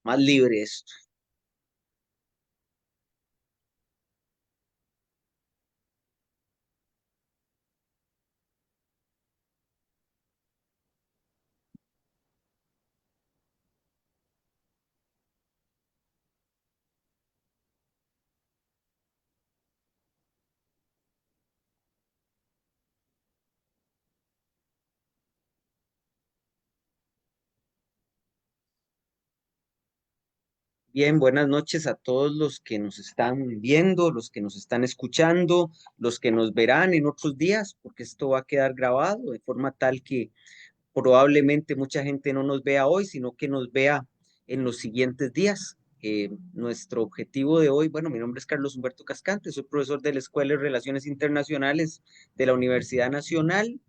más libre esto. Bien, buenas noches a todos los que nos están viendo, los que nos están escuchando, los que nos verán en otros días, porque esto va a quedar grabado de forma tal que probablemente mucha gente no nos vea hoy, sino que nos vea en los siguientes días. Nuestro objetivo de hoy, bueno, mi nombre es Carlos Humberto Cascante, soy profesor de la Escuela de Relaciones Internacionales de la Universidad Nacional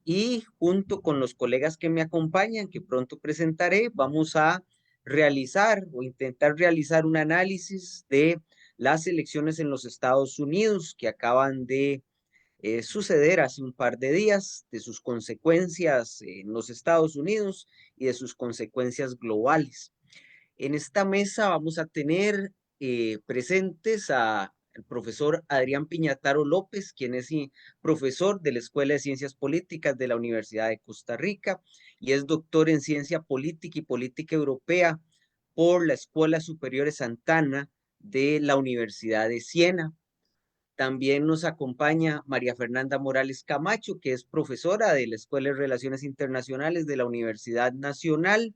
y junto con los colegas que me acompañan, que pronto presentaré, vamos a realizar o intentar realizar un análisis de las elecciones en los Estados Unidos que acaban de suceder hace un par de días, de sus consecuencias en los Estados Unidos y de sus consecuencias globales. En esta mesa vamos a tener presentes a el profesor Adrián Piñataro López, quien es profesor de la Escuela de Ciencias Políticas de la Universidad de Costa Rica y es doctor en Ciencia Política y Política Europea por la Escuela Superior de Santana de la Universidad de Siena. También nos acompaña María Fernanda Morales Camacho, que es profesora de la Escuela de Relaciones Internacionales de la Universidad Nacional.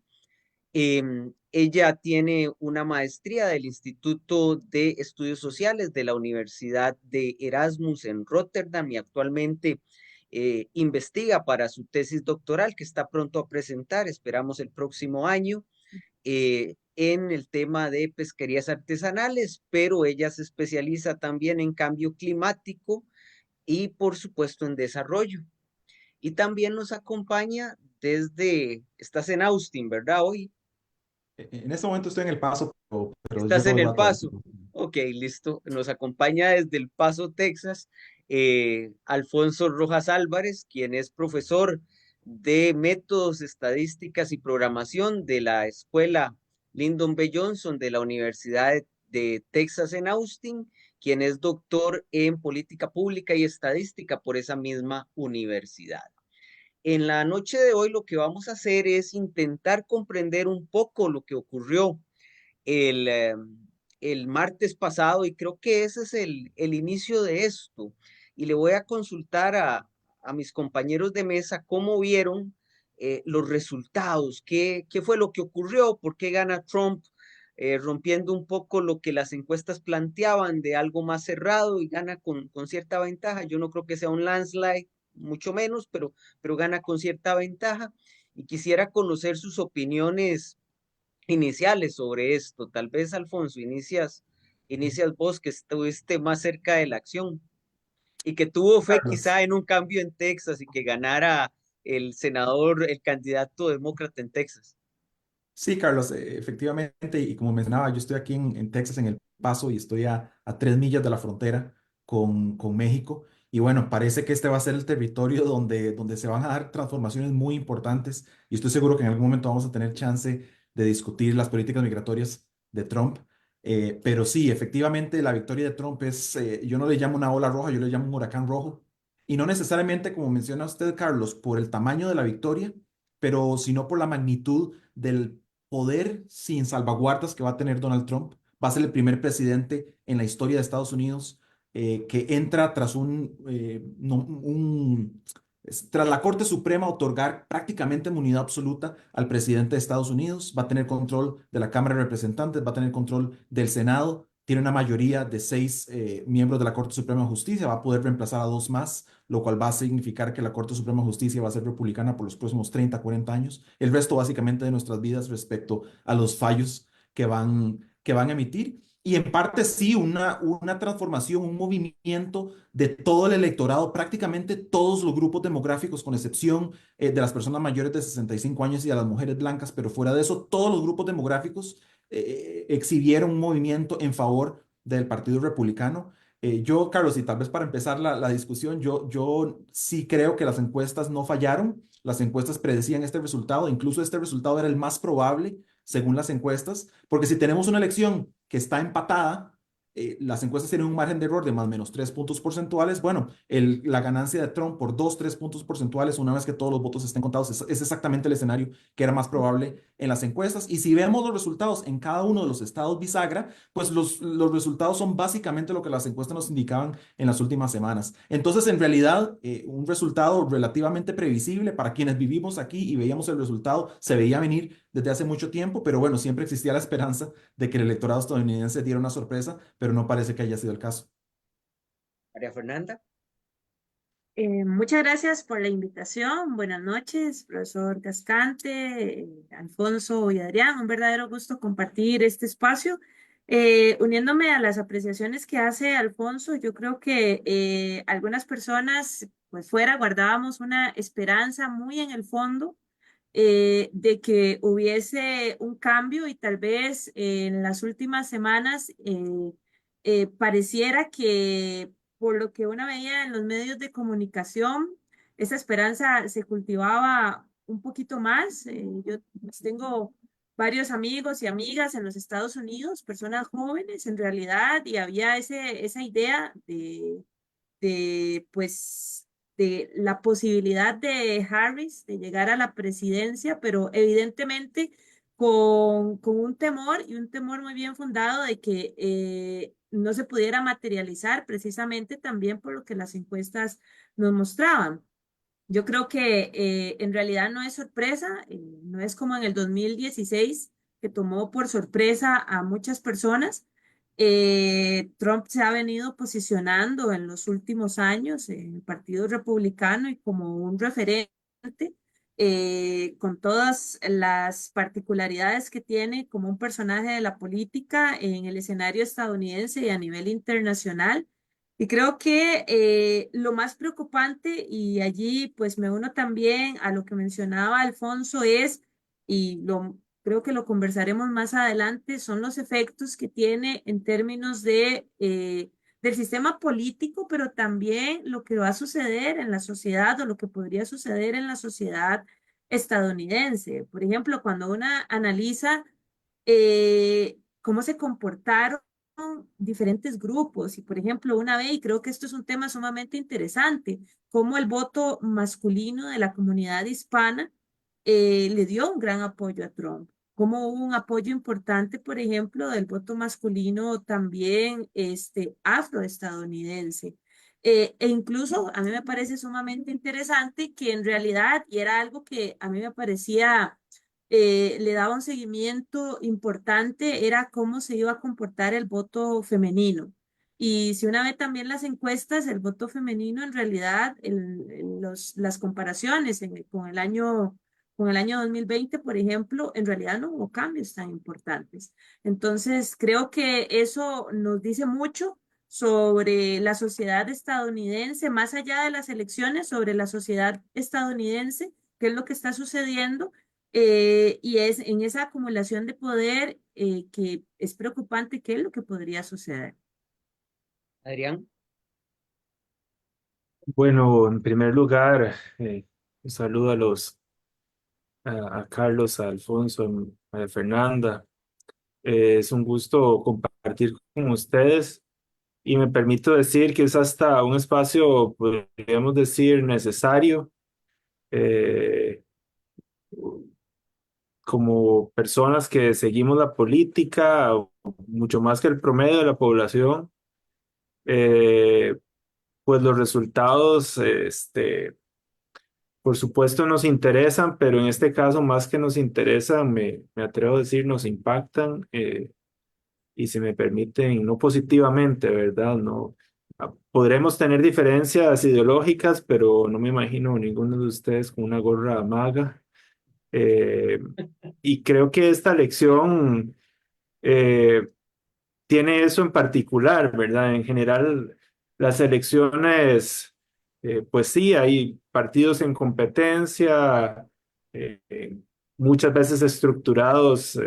Ella tiene una maestría del Instituto de Estudios Sociales de la Universidad de Erasmus en Rotterdam y actualmente investiga para su tesis doctoral que está pronto a presentar, esperamos el próximo año, en el tema de pesquerías artesanales, pero ella se especializa también en cambio climático y por supuesto en desarrollo. Y también nos acompaña estás en Austin, ¿verdad? Hoy. En este momento estoy en El Paso, pero Estás llego en al El rato. Paso. Ok, listo. Nos acompaña desde El Paso, Texas, Alfonso Rojas Álvarez, quien es profesor de métodos, estadísticas y programación de la escuela Lyndon B. Johnson de la Universidad de Texas en Austin, quien es doctor en política pública y estadística por esa misma universidad. En la noche de hoy lo que vamos a hacer es intentar comprender un poco lo que ocurrió el, eh, el martes pasado y creo que ese es el inicio de esto. Y le voy a consultar a mis compañeros de mesa cómo vieron los resultados, qué fue lo que ocurrió, por qué gana Trump, rompiendo un poco lo que las encuestas planteaban de algo más cerrado y gana con cierta ventaja. Yo no creo que sea un landslide, mucho menos, pero gana con cierta ventaja. Y quisiera conocer sus opiniones iniciales sobre esto. Tal vez, Alfonso, inicias vos que estuviste más cerca de la acción y que tuvo fe Carlos. quizá en un cambio en Texas y que ganara el senador, el candidato demócrata en Texas. Sí, Carlos, efectivamente, y como mencionaba, yo estoy aquí en Texas, en El Paso, y estoy a 3 millas de la frontera con México. Y bueno, parece que este va a ser el territorio donde se van a dar transformaciones muy importantes. Y estoy seguro que en algún momento vamos a tener chance de discutir las políticas migratorias de Trump. Pero sí, efectivamente, la victoria de Trump es, yo no le llamo una ola roja, yo le llamo un huracán rojo. Y no necesariamente, como menciona usted, Carlos, por el tamaño de la victoria, pero sino por la magnitud del poder sin salvaguardas que va a tener Donald Trump. Va a ser el primer presidente en la historia de Estados Unidos que entra tras tras la Corte Suprema otorgar prácticamente inmunidad absoluta al presidente de Estados Unidos. Va a tener control de la Cámara de Representantes, va a tener control del Senado. Tiene una mayoría de 6 miembros de la Corte Suprema de Justicia, va a poder reemplazar a 2 más, lo cual va a significar que la Corte Suprema de Justicia va a ser republicana por los próximos 30, 40 años. El resto básicamente de nuestras vidas respecto a los fallos que van a emitir. Y en parte sí, una transformación, un movimiento de todo el electorado, prácticamente todos los grupos demográficos, con excepción de las personas mayores de 65 años y a las mujeres blancas, pero fuera de eso, todos los grupos demográficos exhibieron un movimiento en favor del Partido Republicano. Yo, Carlos, y tal vez para empezar la discusión, yo sí creo que las encuestas no fallaron. Las encuestas predecían este resultado, incluso este resultado era el más probable según las encuestas, porque si tenemos una elección que está empatada, las encuestas tienen un margen de error de más o menos 3 puntos porcentuales. Bueno, la ganancia de Trump por 2, 3 puntos porcentuales, una vez que todos los votos estén contados, es exactamente el escenario que era más probable en las encuestas. Y si vemos los resultados en cada uno de los estados bisagra, pues los resultados son básicamente lo que las encuestas nos indicaban en las últimas semanas. Entonces, en realidad, un resultado relativamente previsible para quienes vivimos aquí y veíamos el resultado, se veía venir desde hace mucho tiempo, pero bueno, siempre existía la esperanza de que el electorado estadounidense diera una sorpresa, pero no parece que haya sido el caso. María Fernanda. Muchas gracias por la invitación. Buenas noches, profesor Cascante, Alfonso y Adrián. Un verdadero gusto compartir este espacio. Uniéndome a las apreciaciones que hace Alfonso, yo creo que algunas personas, pues fuera, guardábamos una esperanza muy en el fondo de que hubiese un cambio y tal vez en las últimas semanas pareciera que por lo que uno veía en los medios de comunicación, esa esperanza se cultivaba un poquito más. Yo pues, tengo varios amigos y amigas en los Estados Unidos, personas jóvenes en realidad, y había esa idea pues, de la posibilidad de Harris de llegar a la presidencia, pero evidentemente con un temor y un temor muy bien fundado de que no se pudiera materializar precisamente también por lo que las encuestas nos mostraban. Yo creo que en realidad no es sorpresa, no es como en el 2016 que tomó por sorpresa a muchas personas. Trump se ha venido posicionando en los últimos años en el Partido Republicano y como un referente con todas las particularidades que tiene como un personaje de la política en el escenario estadounidense y a nivel internacional. Y creo que lo más preocupante, y allí pues me uno también a lo que mencionaba Alfonso, creo que lo conversaremos más adelante, son los efectos que tiene en términos del sistema político, pero también lo que va a suceder en la sociedad o lo que podría suceder en la sociedad estadounidense. Por ejemplo, cuando uno analiza cómo se comportaron diferentes grupos. Y por ejemplo, una vez, y creo que esto es un tema sumamente interesante, cómo el voto masculino de la comunidad hispana le dio un gran apoyo a Trump. Cómo hubo un apoyo importante, por ejemplo, del voto masculino también afroestadounidense. E incluso a mí me parece sumamente interesante que en realidad, y era algo que a mí me parecía le daba un seguimiento importante, era cómo se iba a comportar el voto femenino. Y si una ve también las encuestas, el voto femenino en realidad, las comparaciones con el año 2020, por ejemplo, en realidad no hubo cambios tan importantes. Entonces, creo que eso nos dice mucho sobre la sociedad estadounidense, más allá de las elecciones, sobre la sociedad estadounidense, qué es lo que está sucediendo y es en esa acumulación de poder que es preocupante qué es lo que podría suceder. Adrián. Bueno, en primer lugar, un saludo a Carlos, a Alfonso, a Fernanda. Es un gusto compartir con ustedes y me permito decir que es hasta un espacio, podríamos decir, necesario eh, como personas que seguimos la política, mucho más que el promedio de la población. eh, pues los resultados, por supuesto nos interesan, pero en este caso más que nos interesan, me atrevo a decir, nos impactan y si me permiten, no positivamente, ¿verdad? No, podremos tener diferencias ideológicas, pero no me imagino ninguno de ustedes con una gorra maga. Eh, y creo que esta lección eh, tiene eso en particular, ¿verdad? En general, las elecciones, pues sí, hay partidos en competencia, muchas veces estructurados,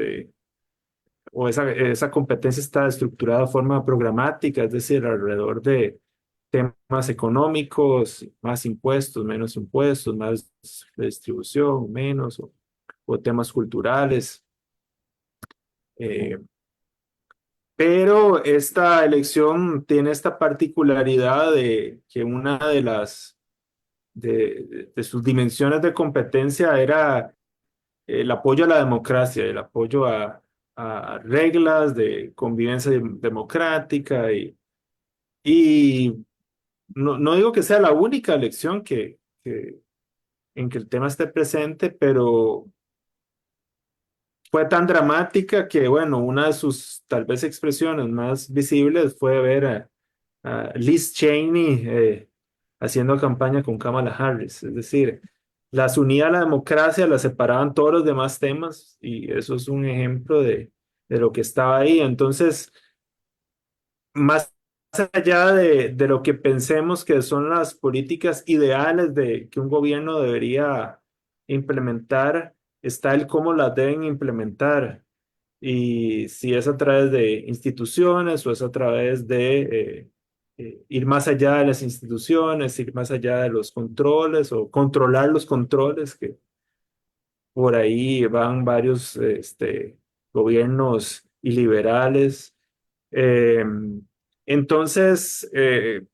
o esa competencia está estructurada de forma programática, es decir, alrededor de temas económicos, más impuestos, más distribución, menos, o temas culturales. Eh, pero esta elección tiene esta particularidad de que una de de sus dimensiones de competencia era el apoyo a la democracia, el apoyo a reglas de convivencia democrática y no digo que sea la única elección en que el tema esté presente, pero fue tan dramática que, bueno, una de sus tal vez expresiones más visibles fue ver a Liz Cheney haciendo campaña con Kamala Harris. Es decir, las unía a la democracia, las separaban todos los demás temas y eso es un ejemplo de lo que estaba ahí. Entonces, más allá de lo que pensemos que son las políticas ideales de que un gobierno debería implementar, está el cómo las deben implementar. Y si es a través de instituciones o es a través de ir más allá de las instituciones, ir más allá de los controles o controlar los controles, que por ahí van varios gobiernos iliberales. Eh, entonces,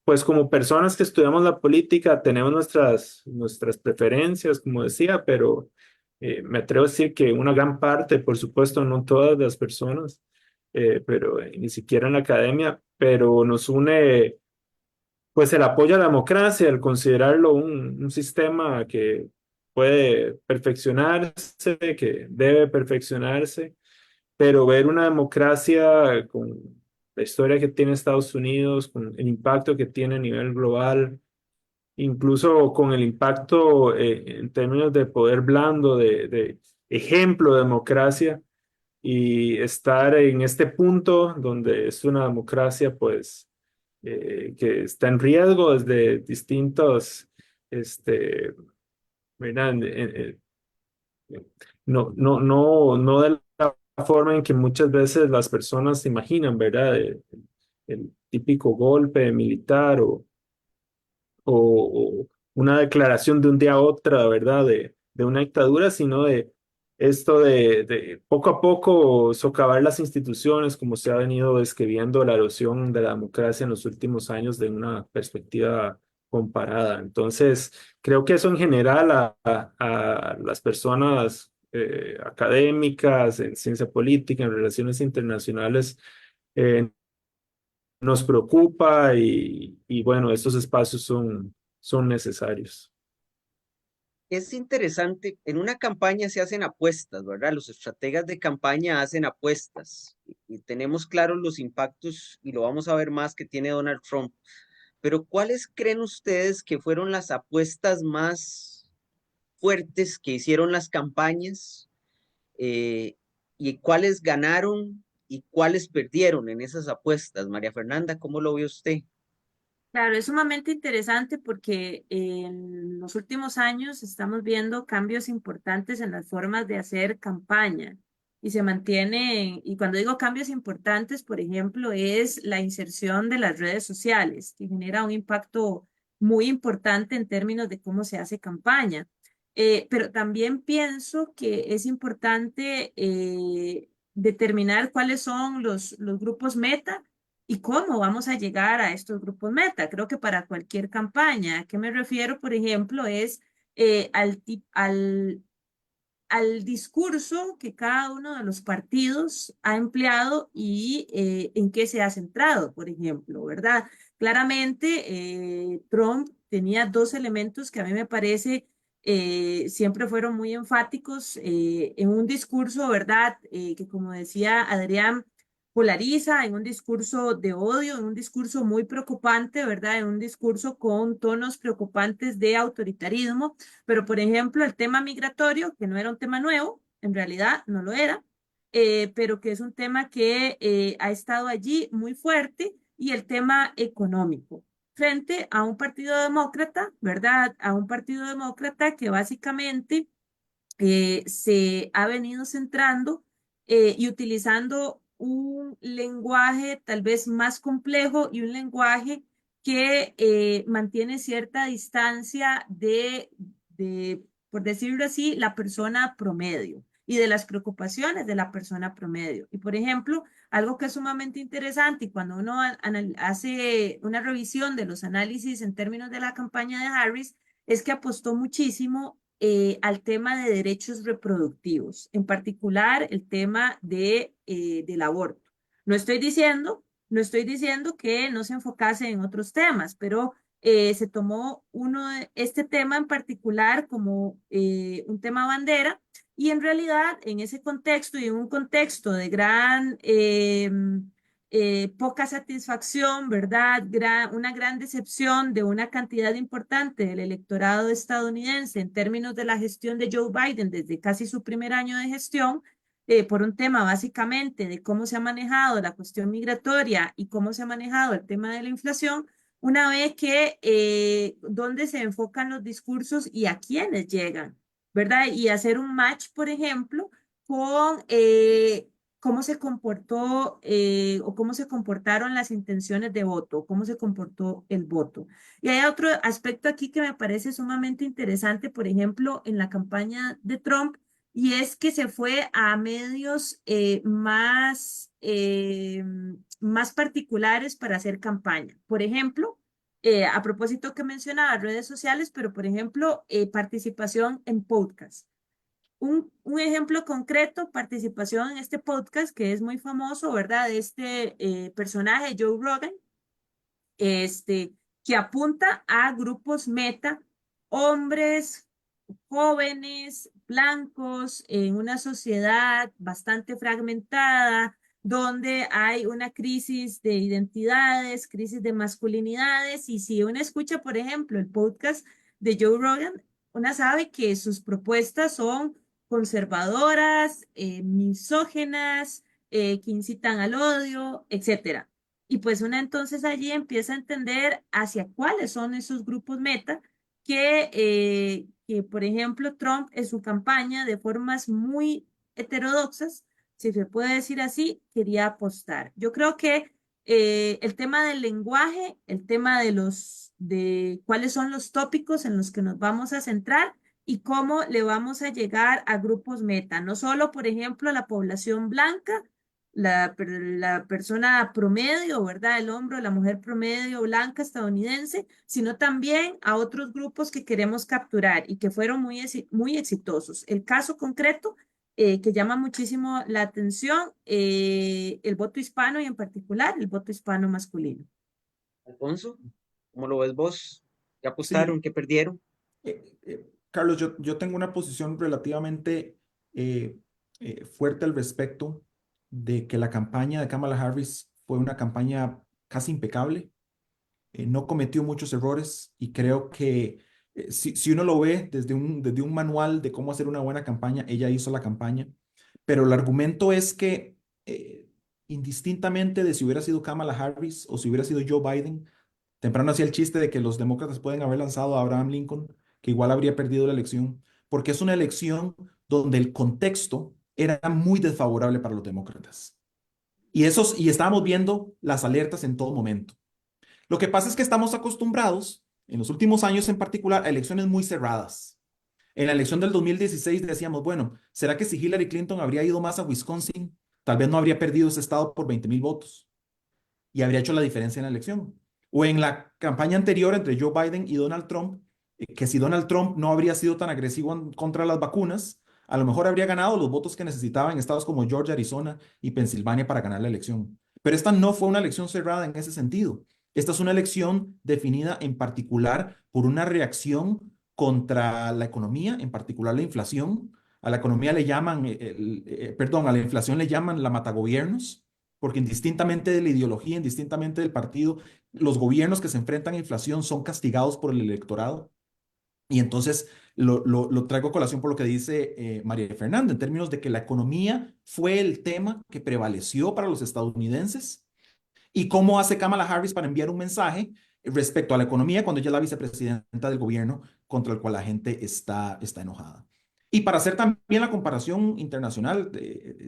pues como personas que estudiamos la política, tenemos nuestras preferencias, como decía, pero me atrevo a decir que una gran parte, por supuesto, no todas las personas, pero ni siquiera en la academia, pero nos une pues el apoyo a la democracia, el considerarlo un sistema que puede perfeccionarse, que debe perfeccionarse, pero ver una democracia con la historia que tiene Estados Unidos, con el impacto que tiene a nivel global, incluso con el impacto en términos de poder blando, de ejemplo de democracia, y estar en este punto donde es una democracia, pues, que está en riesgo desde distintos, este, ¿verdad? No de la forma en que muchas veces las personas se imaginan, ¿verdad? El típico golpe militar o una declaración de un día a otra, ¿verdad? De una dictadura, sino de esto de poco a poco socavar las instituciones, como se ha venido describiendo la erosión de la democracia en los últimos años de una perspectiva comparada. Entonces, creo que eso en general a las personas académicas en ciencia política, en relaciones internacionales, eh, nos preocupa y bueno, estos espacios son necesarios. Es interesante, en una campaña se hacen apuestas, ¿verdad? Los estrategas de campaña hacen apuestas y tenemos claros los impactos y lo vamos a ver más que tiene Donald Trump. Pero ¿cuáles creen ustedes que fueron las apuestas más fuertes que hicieron las campañas? Eh, ¿Y cuáles ganaron y cuáles perdieron en esas apuestas? María Fernanda, ¿cómo lo ve usted? Claro, es sumamente interesante porque en los últimos años estamos viendo cambios importantes en las formas de hacer campaña y se mantiene, y cuando digo cambios importantes, por ejemplo, es la inserción de las redes sociales, que genera un impacto muy importante en términos de cómo se hace campaña. Pero también pienso que es importante determinar cuáles son los grupos meta y cómo vamos a llegar a estos grupos meta. Creo que para cualquier campaña, ¿a qué me refiero? Por ejemplo, es al discurso que cada uno de los partidos ha empleado y en qué se ha centrado, por ejemplo, ¿verdad? Claramente, Trump tenía dos elementos que a mí me parece siempre fueron muy enfáticos en un discurso, ¿verdad? Que como decía Adrián, polariza, en un discurso de odio, en un discurso muy preocupante, ¿verdad? En un discurso con tonos preocupantes de autoritarismo, pero por ejemplo el tema migratorio, que no era un tema nuevo, en realidad no lo era, pero que es un tema que ha estado allí muy fuerte, y el tema económico frente a un partido demócrata, ¿verdad? A un partido demócrata que básicamente se ha venido centrando y utilizando un lenguaje tal vez más complejo y un lenguaje que mantiene cierta distancia por decirlo así, la persona promedio. y de las preocupaciones de la persona promedio. Y por ejemplo, algo que es sumamente interesante y cuando uno hace una revisión de los análisis en términos de la campaña de Harris, es que apostó muchísimo al tema de derechos reproductivos, en particular el tema del aborto. No estoy diciendo que no se enfocase en otros temas, pero se tomó este tema en particular como un tema bandera y en realidad en ese contexto y en un contexto de gran poca satisfacción, ¿verdad? Una gran decepción de una cantidad importante del electorado estadounidense en términos de la gestión de Joe Biden desde casi su primer año de gestión, por un tema básicamente de cómo se ha manejado la cuestión migratoria y cómo se ha manejado el tema de la inflación, una vez que dónde se enfocan los discursos y a quiénes llegan, ¿verdad? Y hacer un match, por ejemplo, con cómo se comportó o cómo se comportaron las intenciones de voto, cómo se comportó el voto. Y hay otro aspecto aquí que me parece sumamente interesante, por ejemplo, en la campaña de Trump, y es que se fue a medios más particulares para hacer campaña. Por ejemplo, a propósito que mencionaba redes sociales, pero por ejemplo, participación en podcast. Un ejemplo concreto, participación en este podcast que es muy famoso, ¿verdad? De este personaje, Joe Rogan, este, que apunta a grupos meta, hombres, jóvenes, blancos, en una sociedad bastante fragmentada, donde hay una crisis de identidades, crisis de masculinidades, y si uno escucha, por ejemplo, el podcast de Joe Rogan, una sabe que sus propuestas son conservadoras, misógenas, que incitan al odio, etcétera. Y pues una entonces allí empieza a entender hacia cuáles son esos grupos meta que, por ejemplo, Trump en su campaña de formas muy heterodoxas, si se puede decir así, quería apostar. Yo creo que el tema del lenguaje, el tema de cuáles son los tópicos en los que nos vamos a centrar y cómo le vamos a llegar a grupos meta, no solo, por ejemplo, a la población blanca, la persona promedio, ¿verdad? El hombre o la mujer promedio blanca estadounidense, sino también a otros grupos que queremos capturar y que fueron muy exitosos. El caso concreto que llama muchísimo la atención, el voto hispano y en particular el voto hispano masculino. Alfonso, ¿cómo lo ves vos? ¿Qué apostaron? Sí, ¿Qué perdieron? Carlos, yo tengo una posición relativamente fuerte al respecto de que la campaña de Kamala Harris fue una campaña casi impecable. No cometió muchos errores y creo que si uno lo ve desde un manual de cómo hacer una buena campaña, ella hizo la campaña, pero el argumento es que indistintamente de si hubiera sido Kamala Harris o si hubiera sido Joe Biden, temprano hacía el chiste de que los demócratas pueden haber lanzado a Abraham Lincoln, que igual habría perdido la elección, porque es una elección donde el contexto era muy desfavorable para los demócratas. Y estábamos viendo las alertas en todo momento. Lo que pasa es que estamos acostumbrados, en los últimos años en particular, a elecciones muy cerradas. En la elección del 2016 decíamos, bueno, ¿será que si Hillary Clinton habría ido más a Wisconsin, tal vez no habría perdido ese estado por 20,000 votos y habría hecho la diferencia en la elección? O en la campaña anterior entre Joe Biden y Donald Trump, que si Donald Trump no habría sido tan agresivo contra las vacunas, a lo mejor habría ganado los votos que necesitaba en estados como Georgia, Arizona y Pensilvania para ganar la elección. Pero esta no fue una elección cerrada en ese sentido. Esta es una elección definida en particular por una reacción contra la economía, en particular la inflación. A la economía le llaman, perdón, a la inflación le llaman la matagobiernos, porque indistintamente de la ideología, indistintamente del partido, los gobiernos que se enfrentan a inflación son castigados por el electorado. Y entonces lo traigo a colación por lo que dice María Fernanda, en términos de que la economía fue el tema que prevaleció para los estadounidenses y cómo hace Kamala Harris para enviar un mensaje respecto a la economía cuando ella es la vicepresidenta del gobierno contra el cual la gente está enojada. Y para hacer también la comparación internacional,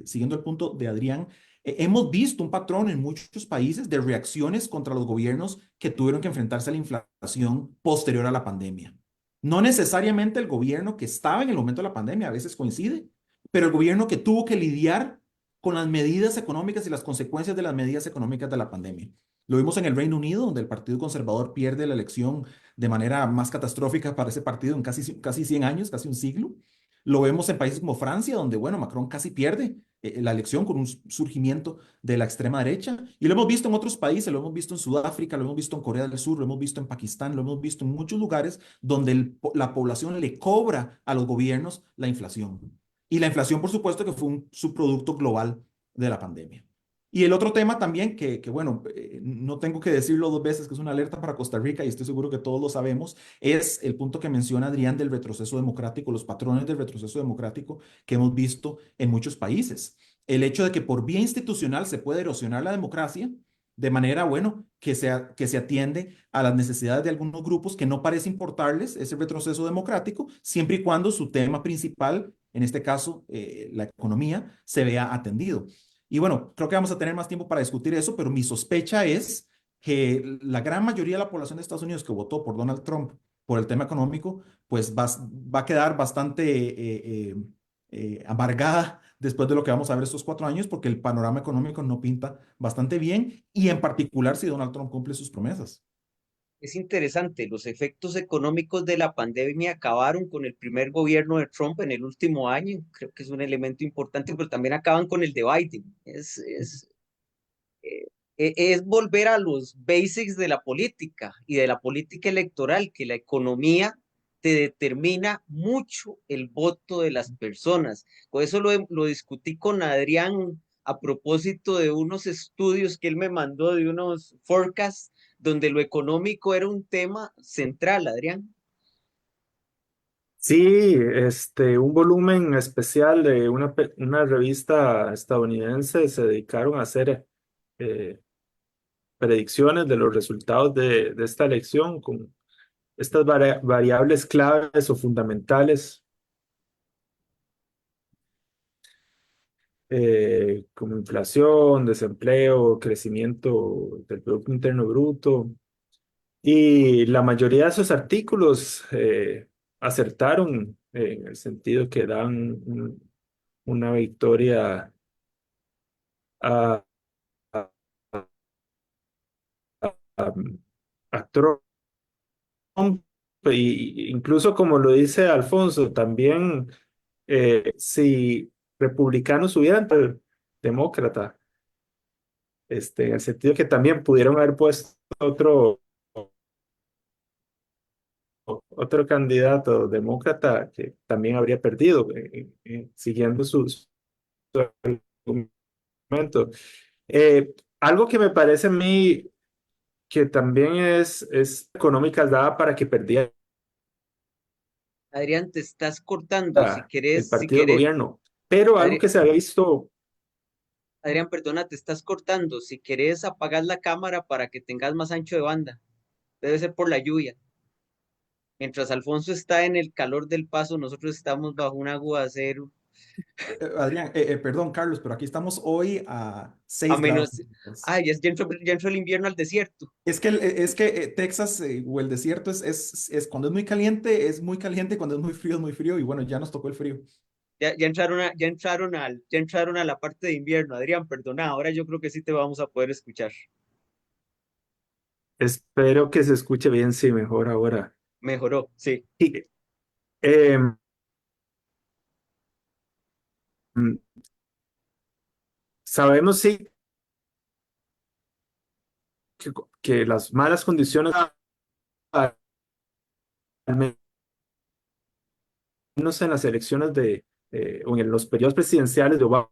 siguiendo el punto de Adrián, hemos visto un patrón en muchos países de reacciones contra los gobiernos que tuvieron que enfrentarse a la inflación posterior a la pandemia. No necesariamente el gobierno que estaba en el momento de la pandemia, a veces coincide. pero el gobierno que tuvo que lidiar con las medidas económicas y las consecuencias de las medidas económicas de la pandemia. Lo vimos en el Reino Unido, donde el Partido Conservador pierde la elección de manera más catastrófica para ese partido en casi 100 años, casi un siglo. Lo vemos en países como Francia, donde, bueno, Macron casi pierde la elección con un surgimiento de la extrema derecha. Y lo hemos visto en otros países, lo hemos visto en Sudáfrica, lo hemos visto en Corea del Sur, lo hemos visto en Pakistán, lo hemos visto en muchos lugares donde la población le cobra a los gobiernos la inflación. Y la inflación, por supuesto, que fue un subproducto global de la pandemia. Y el otro tema también, bueno, no tengo que decirlo dos veces, que es una alerta para Costa Rica y estoy seguro que todos lo sabemos, es el punto que menciona Adrián del retroceso democrático, los patrones del retroceso democrático que hemos visto en muchos países. El hecho de que por vía institucional se puede erosionar la democracia de manera, bueno, que se atiende a las necesidades de algunos grupos que no parece importarles ese retroceso democrático, siempre y cuando su tema principal, en este caso la economía, se vea atendido. Y bueno, creo que vamos a tener más tiempo para discutir eso, pero mi sospecha es que la gran mayoría de la población de Estados Unidos que votó por Donald Trump por el tema económico, pues va a quedar bastante amargada después de lo que vamos a ver estos 4 años, porque el panorama económico no pinta bastante bien, y en particular si Donald Trump cumple sus promesas. Es interesante, los efectos económicos de la pandemia acabaron con el primer gobierno de Trump en el último año, creo que es un elemento importante, pero también acaban con el de Biden. Eh, es volver a los basics de la política y de la política electoral, que la economía te determina mucho el voto de las personas. Por eso lo discutí con Adrián a propósito de unos estudios que él me mandó, de unos forecasts, donde lo económico era un tema central, Adrián. Sí, un volumen especial de una revista estadounidense se dedicaron a hacer eh, predicciones de los resultados de esta elección con estas variables claves o fundamentales, como inflación, desempleo, crecimiento del Producto Interno Bruto. Y la mayoría de esos artículos acertaron en el sentido que dan una victoria a, a, a, a Trump. Y incluso como lo dice Alfonso, también si republicanos hubieran demócrata, en el sentido que también pudieron haber puesto otro candidato demócrata que también habría perdido, siguiendo su argumento. Algo que me parece a mí que también es económica dada para que perdiera Adrián, te estás cortando. el partido de gobierno, pero algo Adri- que se había visto. Adrián, perdona, te estás cortando. Si querés, apagar la cámara para que tengas más ancho de banda. Debe ser por la lluvia. Mientras Alfonso está en el calor del paso, nosotros estamos bajo un aguacero Adrián, perdón, Carlos, pero aquí estamos hoy a a 6 grados menos. centígrados. Ay, ya entró el invierno al desierto. Es que Texas o el desierto cuando es muy caliente, cuando es muy frío, y bueno, ya nos tocó el frío. Ya entraron a la parte de invierno. Adrián, perdona, ahora yo creo que sí te vamos a poder escuchar. Espero que se escuche bien, sí, mejor ahora. Mejoró, sí. Y, eh, mm, sabemos, sí, que las malas condiciones, al menos en las elecciones o en los periodos presidenciales de Obama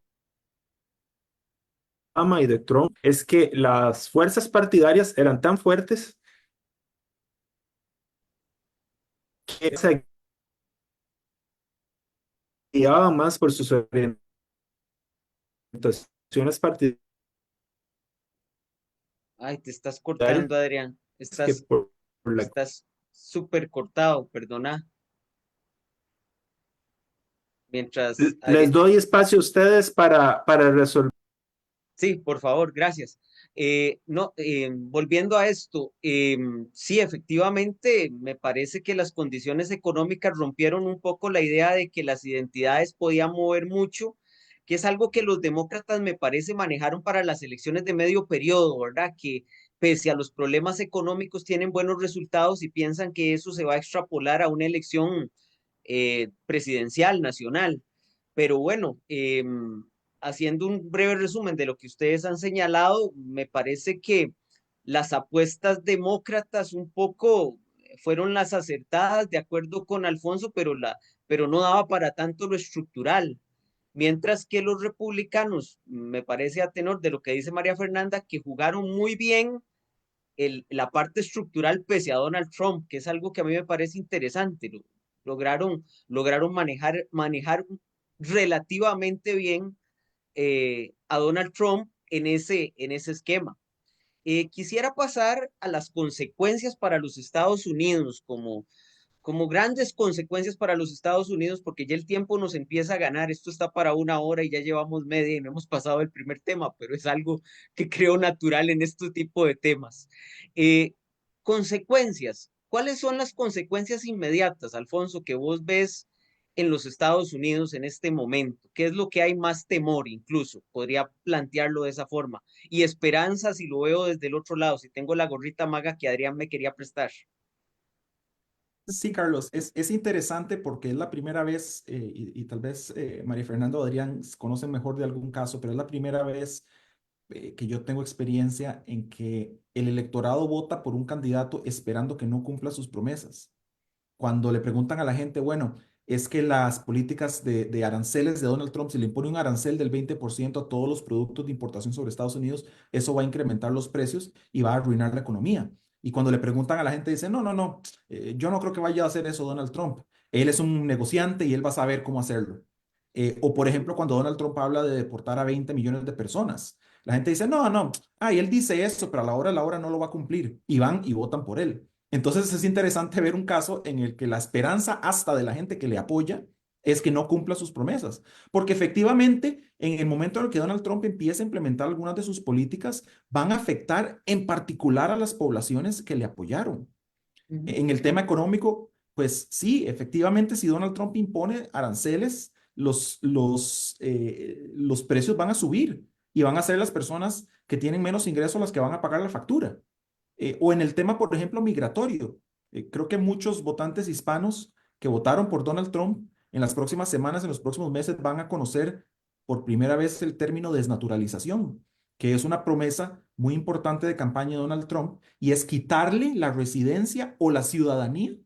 y de Trump, es que las fuerzas partidarias eran tan fuertes que se guiaban más por sus orientaciones partidarias Ay, te estás cortando, Adrián. que por la. Estás súper cortado, perdona. Mientras, Les doy espacio a ustedes para resolver Sí, por favor, gracias. No, volviendo a esto, sí, efectivamente, me parece que las condiciones económicas rompieron un poco la idea de que las identidades podían mover mucho, que es algo que los demócratas me parece manejaron para las elecciones de medio periodo, ¿verdad? Que pese a los problemas económicos tienen buenos resultados y piensan que eso se va a extrapolar a una elección presidencial nacional. Pero bueno, haciendo un breve resumen de lo que ustedes han señalado, me parece que las apuestas demócratas un poco fueron las acertadas, de acuerdo con Alfonso, pero no daba para tanto lo estructural. Mientras que los republicanos, me parece a tenor de lo que dice María Fernanda, que jugaron muy bien la parte estructural pese a Donald Trump, que es algo que a mí me parece interesante. Lograron manejar relativamente bien a Donald Trump en ese esquema. Quisiera pasar a las consecuencias para los Estados Unidos, como grandes consecuencias para los Estados Unidos, porque ya el tiempo nos empieza a ganar. Esto está para una hora y ya llevamos media y no hemos pasado el primer tema, pero es algo que creo natural en este tipo de temas. Eh, Consecuencias. ¿Cuáles son las consecuencias inmediatas, Alfonso, que vos ves en los Estados Unidos en este momento? ¿Qué es lo que hay más temor incluso? Podría plantearlo de esa forma. Y esperanza si lo veo desde el otro lado, si tengo la gorrita maga que Adrián me quería prestar. Sí, Carlos, es interesante porque es la primera vez, y tal vez María Fernanda o Adrián conocen mejor de algún caso, pero es la primera vez que yo tengo experiencia en que el electorado vota por un candidato esperando que no cumpla sus promesas. Cuando le preguntan a la gente, bueno, es que las políticas de aranceles de Donald Trump, si le impone un arancel del 20% a todos los productos de importación sobre Estados Unidos, eso va a incrementar los precios y va a arruinar la economía. Y cuando le preguntan a la gente, dice, no, no, no, yo no creo que vaya a hacer eso Donald Trump. Él es un negociante y él va a saber cómo hacerlo. O por ejemplo, cuando Donald Trump habla de deportar a 20 millones de personas, la gente dice, no, no, ay, él dice eso, pero a la hora no lo va a cumplir. Y van y votan por él. Entonces es interesante ver un caso en el que la esperanza hasta de la gente que le apoya es que no cumpla sus promesas, porque efectivamente en el momento en el que Donald Trump empiece a implementar algunas de sus políticas, van a afectar en particular a las poblaciones que le apoyaron. Ujú. En el tema económico, pues sí, efectivamente, si Donald Trump impone aranceles, los precios van a subir y van a ser las personas que tienen menos ingresos las que van a pagar la factura. O en el tema, por ejemplo, migratorio. Creo que muchos votantes hispanos que votaron por Donald Trump en las próximas semanas, en los próximos meses, van a conocer por primera vez el término desnaturalización, que es una promesa muy importante de campaña de Donald Trump, y es quitarle la residencia o la ciudadanía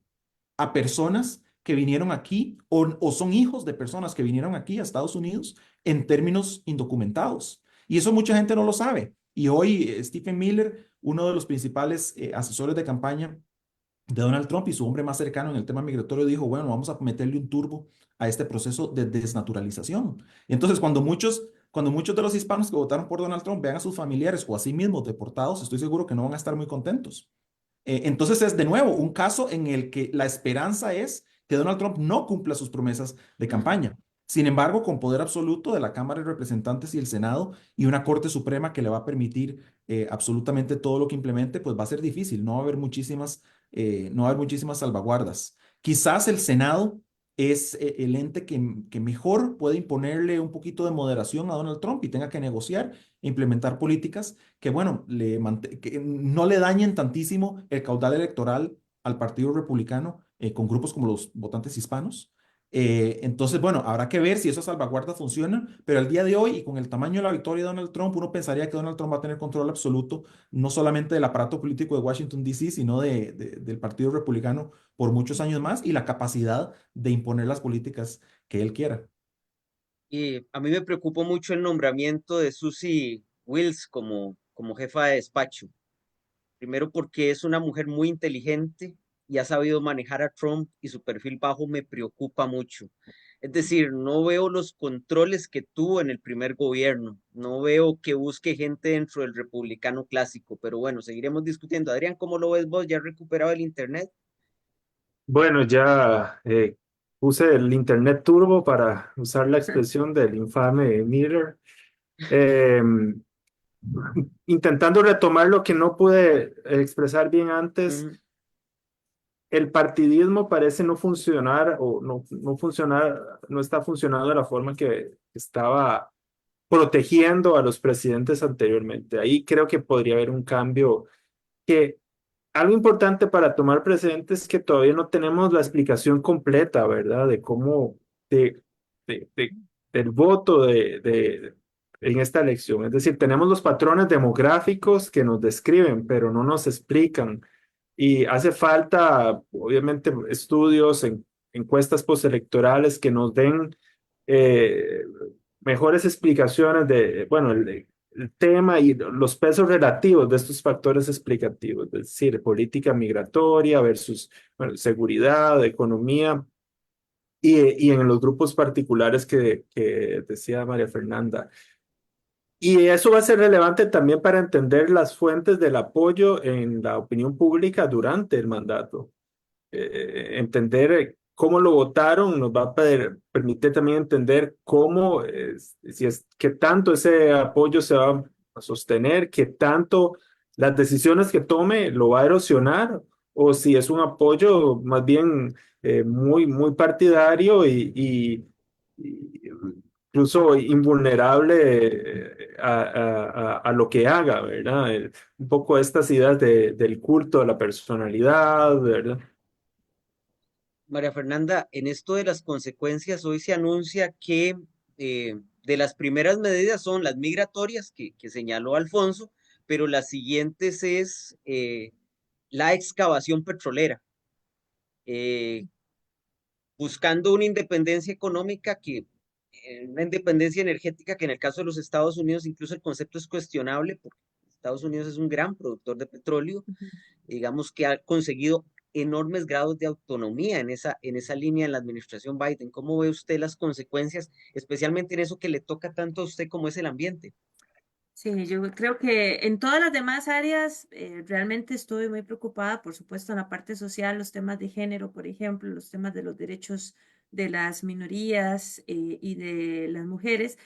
a personas que vinieron aquí o son hijos de personas que vinieron aquí a Estados Unidos en términos indocumentados. Y eso mucha gente no lo sabe. Y hoy Stephen Miller, uno de los principales asesores de campaña de Donald Trump y su hombre más cercano en el tema migratorio, dijo, bueno, vamos a meterle un turbo a este proceso de desnaturalización. Y entonces, cuando muchos de los hispanos que votaron por Donald Trump vean a sus familiares o a sí mismos deportados, estoy seguro que no van a estar muy contentos. Entonces es de nuevo un caso en el que la esperanza es que Donald Trump no cumpla sus promesas de campaña. Sin embargo, con poder absoluto de la Cámara de Representantes y el Senado y una Corte Suprema que le va a permitir absolutamente todo lo que implemente, pues va a ser difícil. No va a haber muchísimas salvaguardas. Quizás el Senado es el ente que mejor puede imponerle un poquito de moderación a Donald Trump y tenga que negociar e implementar políticas que, bueno, que no le dañen tantísimo el caudal electoral al Partido Republicano con grupos como los votantes hispanos. Entonces, bueno, habrá que ver si esas salvaguardas funcionan, pero al día de hoy y con el tamaño de la victoria de Donald Trump, uno pensaría que Donald Trump va a tener control absoluto, no solamente del aparato político de Washington, D.C., sino del Partido Republicano por muchos años más y la capacidad de imponer las políticas que él quiera. Y a mí me preocupó mucho el nombramiento de Susie Wills como jefa de despacho. Primero porque es una mujer muy inteligente y ha sabido manejar a Trump y su perfil bajo me preocupa mucho. Es decir, no veo los controles que tuvo en el primer gobierno. No veo que busque gente dentro del republicano clásico. Pero bueno, seguiremos discutiendo. Adrián, ¿cómo lo ves vos? ¿Ya has recuperado el internet? Bueno, ya puse el Internet Turbo para usar la expresión del infame Miller. Eh, intentando retomar lo que no pude expresar bien antes, Ujú. el partidismo parece no funcionar o no funcionar, no está funcionando de la forma que estaba protegiendo a los presidentes anteriormente. Ahí creo que podría haber un cambio que algo importante para tomar presente es que todavía no tenemos la explicación completa, ¿verdad? De cómo, de, de- de- del voto en esta elección. Es decir, tenemos los patrones demográficos que nos describen, pero no nos explican. Y hace falta, obviamente, estudios, encuestas postelectorales que nos den eh, mejores explicaciones de, bueno, el tema y los pesos relativos de estos factores explicativos, es decir, política migratoria versus, bueno, seguridad, economía y en los grupos particulares que decía María Fernanda. Y eso va a ser relevante también para entender las fuentes del apoyo en la opinión pública durante el mandato. Entender cómo lo votaron nos va a permitir también entender cómo, si es qué tanto ese apoyo se va a sostener, qué tanto las decisiones que tome lo va a erosionar, o si es un apoyo más bien muy partidario y incluso invulnerable a lo que haga, ¿verdad? Un poco estas ideas del culto a la personalidad, ¿verdad? María Fernanda, en esto de las consecuencias, hoy se anuncia que de las primeras medidas son las migratorias que señaló Alfonso, pero las siguientes es la excavación petrolera, eh, buscando una independencia económica una independencia energética que en el caso de los Estados Unidos incluso el concepto es cuestionable, porque Estados Unidos es un gran productor de petróleo, Ujú. digamos que ha conseguido enormes grados de autonomía en esa línea en la administración Biden. ¿Cómo ve usted las consecuencias, especialmente en eso que le toca tanto a usted como es el ambiente? Sí, yo creo que en todas las demás áreas realmente estoy muy preocupada, por supuesto, en la parte social, los temas de género, por ejemplo, los temas de los derechos de las minorías y de las mujeres.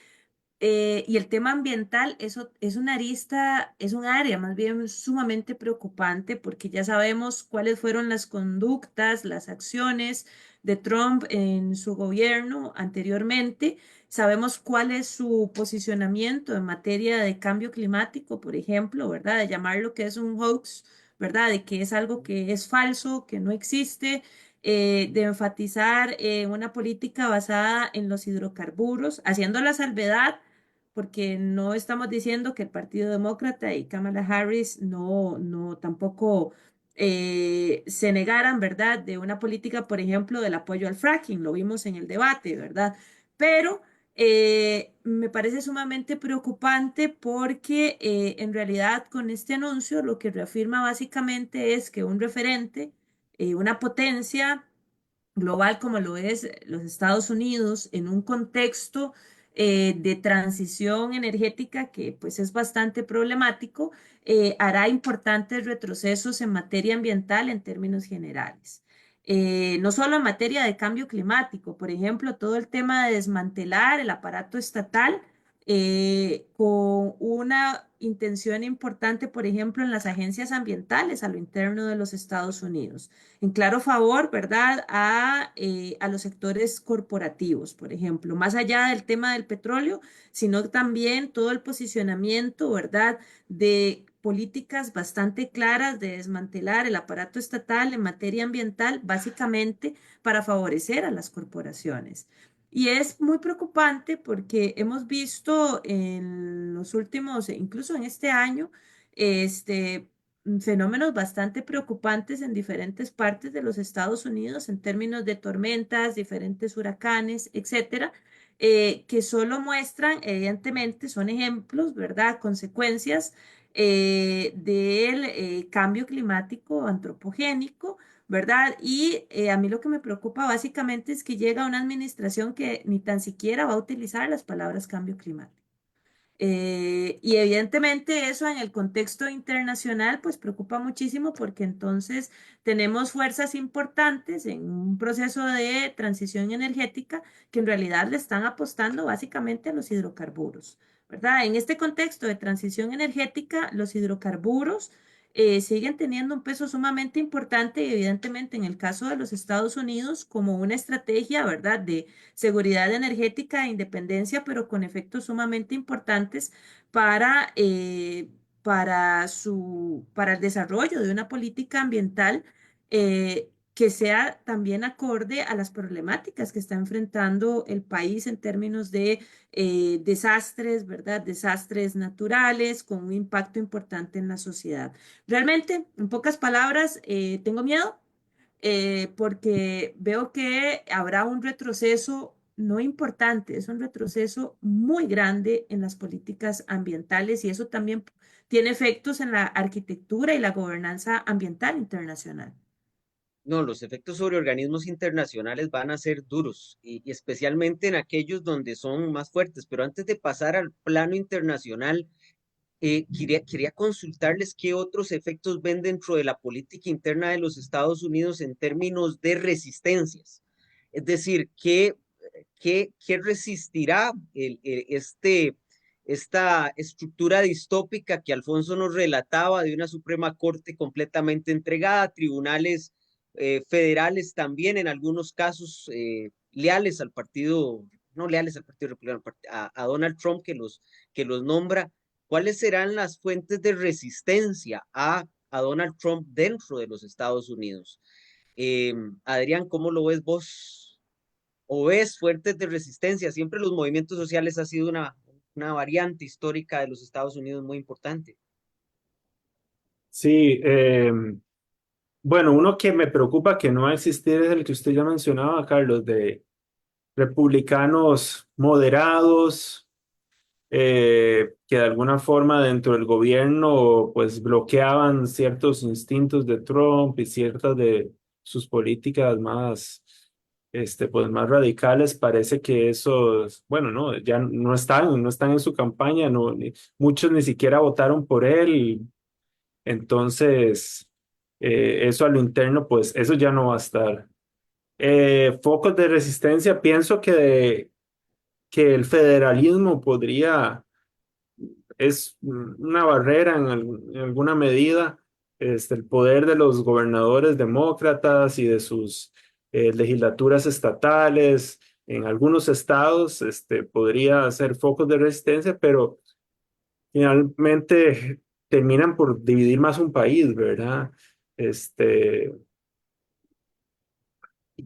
Y el tema ambiental, eso es una arista, es un área más bien sumamente preocupante porque ya sabemos cuáles fueron las conductas, las acciones de Trump en su gobierno anteriormente. Sabemos cuál es su posicionamiento en materia de cambio climático, por ejemplo, ¿verdad? De llamar lo que es un hoax, ¿verdad? De que es algo que es falso, que no existe, de enfatizar una política basada en los hidrocarburos, haciendo la salvedad porque no estamos diciendo que el Partido Demócrata y Kamala Harris no tampoco se negaran, ¿verdad?, de una política, por ejemplo, del apoyo al fracking, lo vimos en el debate, ¿verdad? Pero me parece sumamente preocupante porque en realidad con este anuncio lo que reafirma básicamente es que un referente, una potencia, global como lo es los Estados Unidos en un contexto de transición energética que pues es bastante problemático, hará importantes retrocesos en materia ambiental en términos generales. No solo en materia de cambio climático, por ejemplo, todo el tema de desmantelar el aparato estatal con una intención importante, por ejemplo, en las agencias ambientales a lo interno de los Estados Unidos en claro favor, ¿verdad?, a los sectores corporativos, por ejemplo, más allá del tema del petróleo, sino también todo el posicionamiento, ¿verdad?, de políticas bastante claras de desmantelar el aparato estatal en materia ambiental, básicamente para favorecer a las corporaciones. Y es muy preocupante porque hemos visto en los últimos, incluso en este año, este, fenómenos bastante preocupantes en diferentes partes de los Estados Unidos en términos de tormentas, diferentes huracanes, etcétera, que solo muestran, evidentemente, son ejemplos, ¿verdad? Consecuencias del cambio climático antropogénico, ¿verdad? Y a mí lo que me preocupa básicamente es que llega una administración que ni tan siquiera va a utilizar las palabras cambio climático. Y evidentemente eso en el contexto internacional pues preocupa muchísimo porque entonces tenemos fuerzas importantes en un proceso de transición energética que en realidad le están apostando básicamente a los hidrocarburos, ¿verdad? En este contexto de transición energética, los hidrocarburos siguen teniendo un peso sumamente importante y evidentemente en el caso de los Estados Unidos como una estrategia, ¿verdad?, de seguridad energética e independencia, pero con efectos sumamente importantes para, para el desarrollo de una política ambiental que sea también acorde a las problemáticas que está enfrentando el país en términos de desastres, ¿verdad? Desastres naturales con un impacto importante en la sociedad. Realmente, en pocas palabras, tengo miedo porque veo que habrá un retroceso no importante, es un retroceso muy grande en las políticas ambientales y eso también tiene efectos en la arquitectura y la gobernanza ambiental internacional. No, los efectos sobre organismos internacionales van a ser duros y especialmente en aquellos donde son más fuertes. Pero antes de pasar al plano internacional, quería consultarles qué otros efectos ven dentro de la política interna de los Estados Unidos en términos de resistencias. Es decir, qué resistirá esta estructura distópica que Alfonso nos relataba de una Suprema Corte completamente entregada, tribunales federales también en algunos casos leales al partido, no leales al Partido Republicano, a Donald Trump que los nombra. ¿Cuáles serán las fuentes de resistencia a Donald Trump dentro de los Estados Unidos? Adrián, ¿cómo lo ves vos? ¿O ves fuentes de resistencia? Siempre los movimientos sociales ha sido una variante histórica de los Estados Unidos muy importante. Sí, bueno, uno que me preocupa que no va a existir es el que usted ya mencionaba, Carlos, de republicanos moderados, que de alguna forma dentro del gobierno pues bloqueaban ciertos instintos de Trump y ciertas de sus políticas más, pues más radicales. Parece que esos, bueno, no, ya no están en su campaña, no, muchos ni siquiera votaron por él. Entonces, eso a lo interno, pues eso ya no va a estar. Focos de resistencia, pienso que el federalismo es una barrera en alguna medida, el poder de los gobernadores demócratas y de sus legislaturas estatales en algunos estados, podría ser focos de resistencia, pero finalmente terminan por dividir más un país, ¿verdad? Este,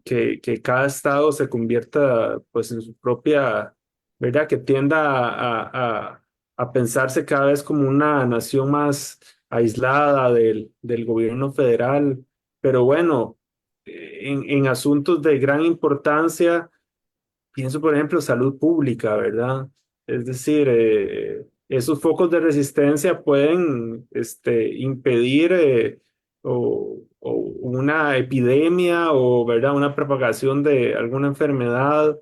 que cada estado se convierta pues en su propia, ¿verdad? Que tienda a pensarse cada vez como una nación más aislada del gobierno federal. Pero bueno, en asuntos de gran importancia, pienso por ejemplo salud pública, ¿verdad? Es decir, esos focos de resistencia pueden impedir o una epidemia o, ¿verdad?, una propagación de alguna enfermedad,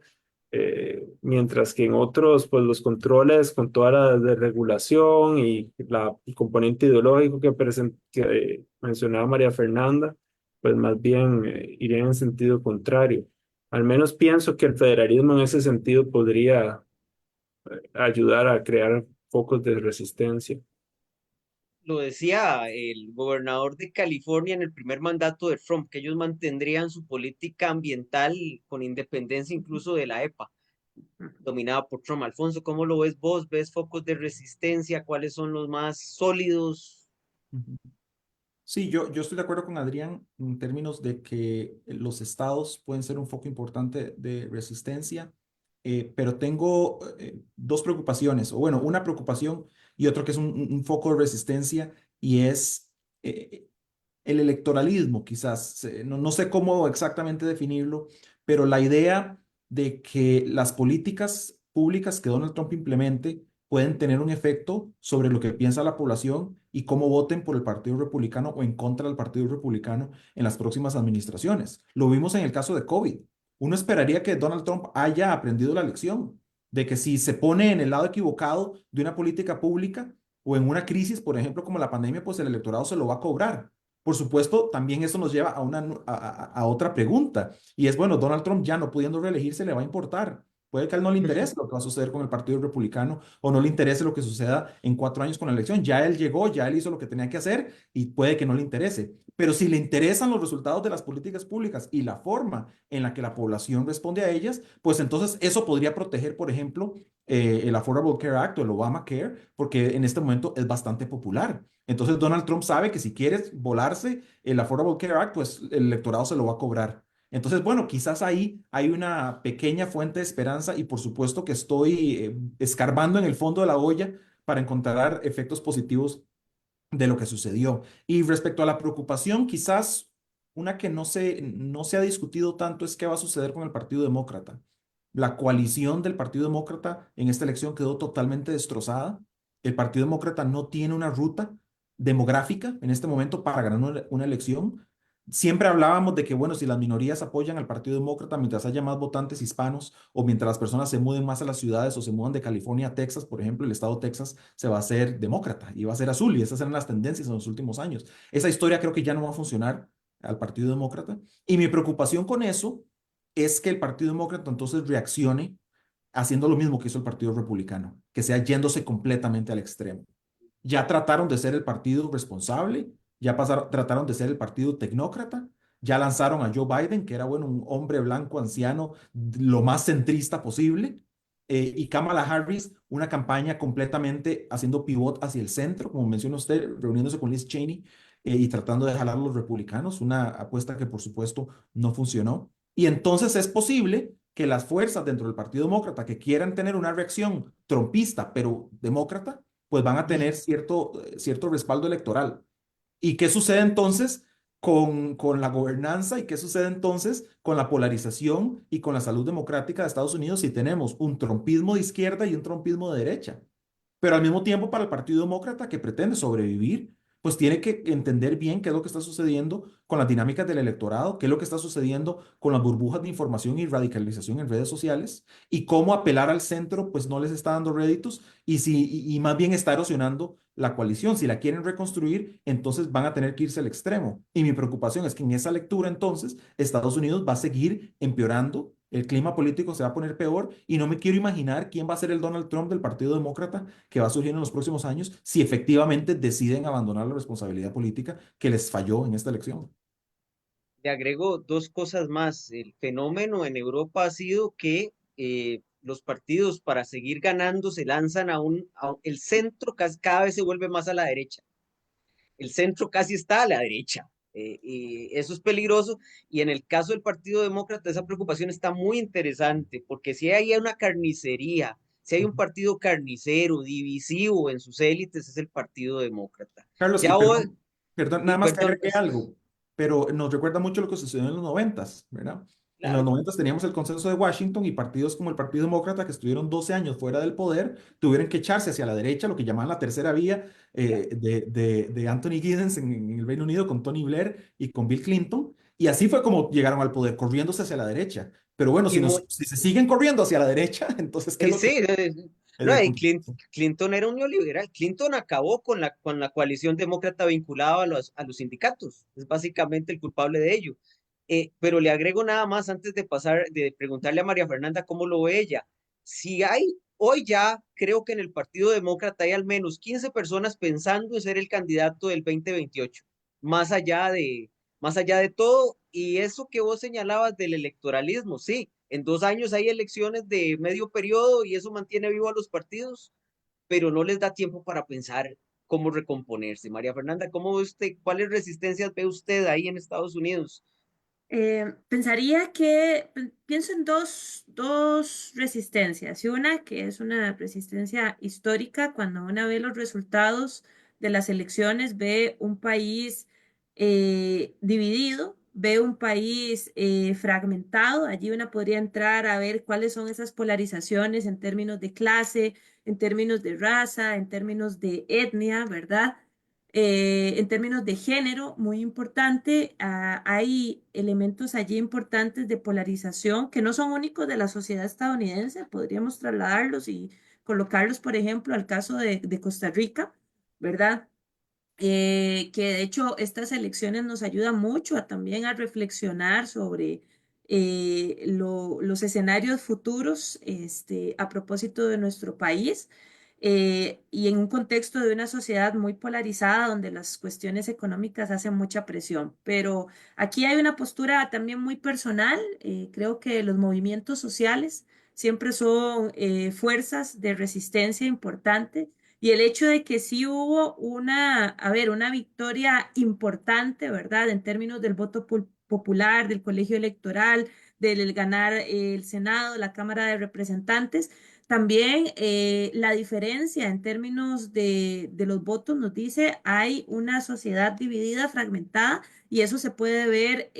mientras que en otros, pues los controles con toda la desregulación y el componente ideológico que mencionaba María Fernanda, pues más bien irían en sentido contrario. Al menos pienso que el federalismo en ese sentido podría ayudar a crear focos de resistencia. Lo decía el gobernador de California en el primer mandato de Trump, que ellos mantendrían su política ambiental con independencia incluso de la EPA, dominada por Trump. Alfonso, ¿cómo lo ves vos? ¿Ves focos de resistencia? ¿Cuáles son los más sólidos? Ujú. Sí, yo estoy de acuerdo con Adrián en términos de que los estados pueden ser un foco importante de resistencia, pero tengo dos preocupaciones, o bueno, una preocupación y otro que es un foco de resistencia, y es eh, el electoralismo, quizás. No sé cómo exactamente definirlo, pero la idea de que las políticas públicas que Donald Trump implemente pueden tener un efecto sobre lo que piensa la población y cómo voten por el Partido Republicano o en contra del Partido Republicano en las próximas administraciones. Lo vimos en el caso de COVID. Uno esperaría que Donald Trump haya aprendido la lección de que si se pone en el lado equivocado de una política pública o en una crisis, por ejemplo, como la pandemia, pues el electorado se lo va a cobrar. Por supuesto, también eso nos lleva a otra pregunta, y es, bueno, Donald Trump ya no pudiendo reelegirse, ¿le va a importar? Puede que a él no le interese lo que va a suceder con el Partido Republicano o no le interese lo que suceda en 4 años con la elección. Ya él llegó, ya él hizo lo que tenía que hacer y puede que no le interese. Pero si le interesan los resultados de las políticas públicas y la forma en la que la población responde a ellas, pues entonces eso podría proteger, por ejemplo, el Affordable Care Act o el Obamacare, porque en este momento es bastante popular. Entonces Donald Trump sabe que si quieres volarse el Affordable Care Act, pues el electorado se lo va a cobrar. Entonces, bueno, quizás ahí hay una pequeña fuente de esperanza y por supuesto que estoy escarbando en el fondo de la olla para encontrar efectos positivos de lo que sucedió. Y respecto a la preocupación, quizás una que no se ha discutido tanto es qué va a suceder con el Partido Demócrata. La coalición del Partido Demócrata en esta elección quedó totalmente destrozada. El Partido Demócrata no tiene una ruta demográfica en este momento para ganar una elección. Siempre hablábamos de que, bueno, si las minorías apoyan al Partido Demócrata mientras haya más votantes hispanos o mientras las personas se muden más a las ciudades o se mudan de California a Texas, por ejemplo, el estado de Texas se va a hacer demócrata y va a ser azul y esas eran las tendencias en los últimos años. Esa historia creo que ya no va a funcionar al Partido Demócrata y mi preocupación con eso es que el Partido Demócrata entonces reaccione haciendo lo mismo que hizo el Partido Republicano, que sea yéndose completamente al extremo. Ya trataron de ser el partido responsable, trataron de ser el partido tecnócrata, ya lanzaron a Joe Biden, que era, bueno, un hombre blanco anciano, lo más centrista posible, y Kamala Harris, una campaña completamente haciendo pivot hacia el centro, como menciona usted, reuniéndose con Liz Cheney, y tratando de jalar a los republicanos, una apuesta que por supuesto no funcionó. Y entonces es posible que las fuerzas dentro del Partido Demócrata que quieran tener una reacción trompista, pero demócrata, pues van a tener cierto respaldo electoral. ¿Y qué sucede entonces con la gobernanza y qué sucede entonces con la polarización y con la salud democrática de Estados Unidos si tenemos un trumpismo de izquierda y un trumpismo de derecha? Pero al mismo tiempo para el Partido Demócrata que pretende sobrevivir, pues tiene que entender bien qué es lo que está sucediendo con las dinámicas del electorado, qué es lo que está sucediendo con las burbujas de información y radicalización en redes sociales y cómo apelar al centro pues no les está dando réditos y más bien está erosionando la coalición. Si la quieren reconstruir, entonces van a tener que irse al extremo. Y mi preocupación es que en esa lectura entonces Estados Unidos va a seguir empeorando, el clima político se va a poner peor y no me quiero imaginar quién va a ser el Donald Trump del Partido Demócrata que va a surgir en los próximos años si efectivamente deciden abandonar la responsabilidad política que les falló en esta elección. Le agrego dos cosas más. El fenómeno en Europa ha sido que los partidos para seguir ganando se lanzan el centro cada vez se vuelve más a la derecha. El centro casi está a la derecha. Y eso es peligroso. Y en el caso del Partido Demócrata, esa preocupación está muy interesante, porque si hay una carnicería, si hay un partido carnicero, divisivo en sus élites, es el Partido Demócrata. Carlos, y Ya hoy, perdón, nada y más que perdón, agregue algo, pero nos recuerda mucho lo que sucedió en los noventas, ¿verdad? En los claro. noventas teníamos el consenso de Washington y partidos como el Partido Demócrata, que estuvieron 12 años fuera del poder, tuvieron que echarse hacia la derecha, lo que llamaban la tercera vía de Anthony Giddens en el Reino Unido con Tony Blair y con Bill Clinton. Y así fue como llegaron al poder, corriéndose hacia la derecha. Pero bueno, Y si se siguen corriendo hacia la derecha, entonces, ¿qué es lo que sí, es no, el y punto? Clinton era un neoliberal. Clinton acabó con la coalición demócrata vinculada a los sindicatos. Es básicamente el culpable de ello. Pero le agrego nada más antes de pasar, de preguntarle a María Fernanda cómo lo ve ella. Si hay, hoy ya creo que en el Partido Demócrata hay al menos 15 personas pensando en ser el candidato del 2028, más allá de, más allá de todo. Y eso que vos señalabas del electoralismo, sí, en 2 años hay elecciones de medio periodo y eso mantiene vivo a los partidos, pero no les da tiempo para pensar cómo recomponerse. María Fernanda, ¿cómo ve usted, cuáles resistencias ve usted ahí en Estados Unidos? Pensaría que pienso en dos resistencias, y una que es una resistencia histórica, cuando una ve los resultados de las elecciones, ve un país dividido, ve un país fragmentado. Allí una podría entrar a ver cuáles son esas polarizaciones en términos de clase, en términos de raza, en términos de etnia, ¿verdad? En términos de género, muy importante, hay elementos allí importantes de polarización que no son únicos de la sociedad estadounidense, podríamos trasladarlos y colocarlos, por ejemplo, al caso de Costa Rica, ¿verdad? Que de hecho estas elecciones nos ayudan mucho también a reflexionar sobre los escenarios futuros a propósito de nuestro país. Y en un contexto de una sociedad muy polarizada donde las cuestiones económicas hacen mucha presión. Pero aquí hay una postura también muy personal. Creo que los movimientos sociales siempre son fuerzas de resistencia importantes. Y el hecho de que sí hubo una victoria importante, ¿verdad? En términos del voto popular, del colegio electoral, del ganar el Senado, la Cámara de Representantes. También la diferencia en términos de los votos nos dice hay una sociedad dividida, fragmentada, y eso se puede ver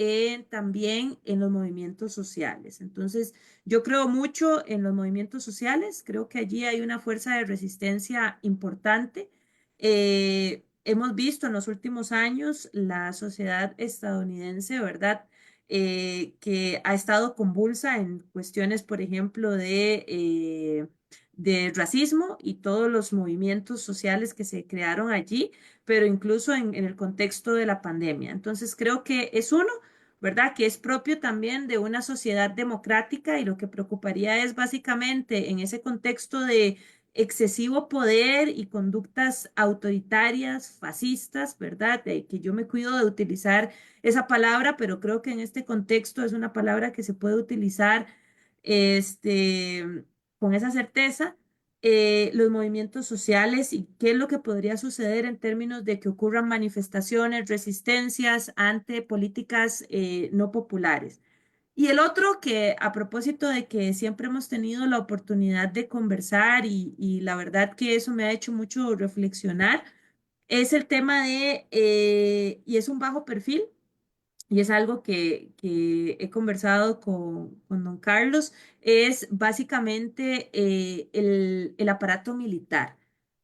también en los movimientos sociales. Entonces, yo creo mucho en los movimientos sociales, creo que allí hay una fuerza de resistencia importante. Hemos visto en los últimos años la sociedad estadounidense, ¿verdad? Que ha estado convulsa en cuestiones, por ejemplo, de racismo y todos los movimientos sociales que se crearon allí, pero incluso en el contexto de la pandemia. Entonces, creo que es uno, ¿verdad? Que es propio también de una sociedad democrática y lo que preocuparía es básicamente en ese contexto de excesivo poder y conductas autoritarias, fascistas, ¿verdad? Que yo me cuido de utilizar esa palabra, pero creo que en este contexto es una palabra que se puede utilizar con esa certeza. Los movimientos sociales y qué es lo que podría suceder en términos de que ocurran manifestaciones, resistencias ante políticas no populares. Y el otro que a propósito de que siempre hemos tenido la oportunidad de conversar y la verdad que eso me ha hecho mucho reflexionar, es el tema y es un bajo perfil, y es algo que he conversado con don Carlos, es básicamente el aparato militar.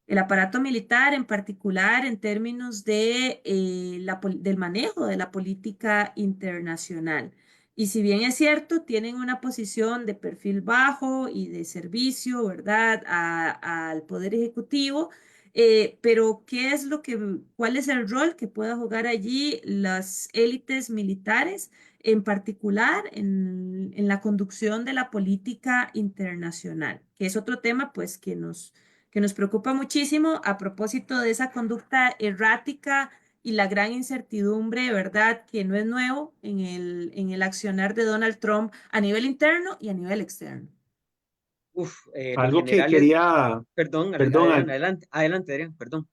El aparato militar en particular en términos del manejo de la política internacional. Y si bien es cierto, tienen una posición de perfil bajo y de servicio, ¿verdad?, al Poder Ejecutivo. Pero ¿cuál es el rol que pueda jugar allí las élites militares, en particular en la conducción de la política internacional? Que es otro tema, pues, que nos preocupa muchísimo a propósito de esa conducta errática y la gran incertidumbre, ¿verdad?, que no es nuevo en el accionar de Donald Trump a nivel interno y a nivel externo. Los Algo que generales, quería, perdón, perdón, adelante, Adrián, perdón.